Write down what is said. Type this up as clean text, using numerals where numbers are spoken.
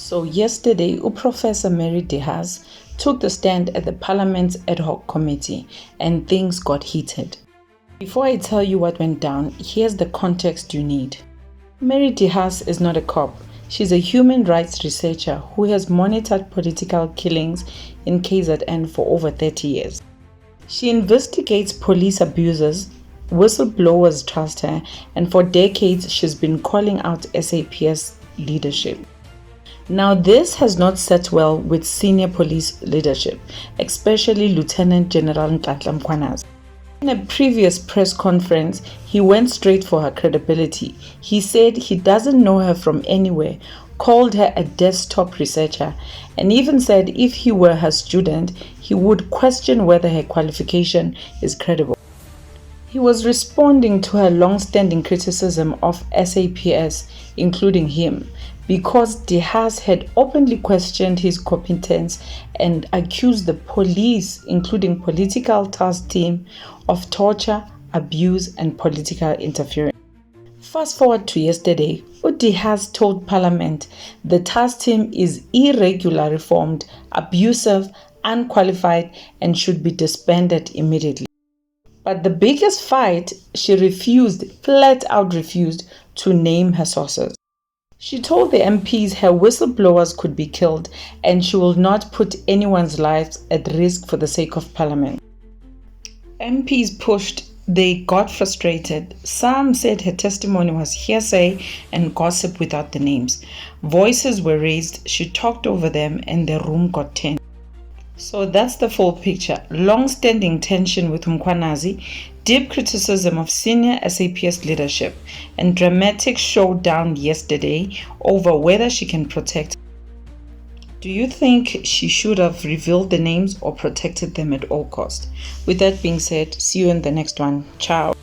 So yesterday, Professor Mary DeHaas took the stand at the Parliament's ad hoc committee and things got heated. Before I tell you what went down, here's the context you need. Mary DeHaas is not a cop. She's a human rights researcher who has monitored political killings in KZN for over 30 years. She investigates police abusers, whistleblowers trust her, and for decades she's been calling out SAPS leadership. Now, this has not sat well with senior police leadership, especially Lieutenant General Nhlanhla Mkhwanazi. In a previous press conference, he went straight for her credibility. He said he doesn't know her from anywhere, called her a desktop researcher, and even said if he were her student, he would question whether her qualification is credible. He was responding to her long-standing criticism of SAPS, including him, because DeHaas had openly questioned his competence and accused the police, including political task team, of torture, abuse, and political interference. Fast forward to yesterday, DeHaas told Parliament the task team is irregularly formed, abusive, unqualified, and should be disbanded immediately. But the biggest fight, she flat out refused to name her sources. She told the MPs her whistleblowers could be killed and she will not put anyone's lives at risk for the sake of Parliament. MPs pushed, they got frustrated. Some said her testimony was hearsay and gossip without the names. Voices were raised, she talked over them, and the room got tense. So that's the full picture. Long-standing tension with Mkhwanazi, deep criticism of senior SAPS leadership, and dramatic showdown yesterday over whether she can protect. Do you think she should have revealed the names or protected them at all costs? With that being said, see you in the next one. Ciao.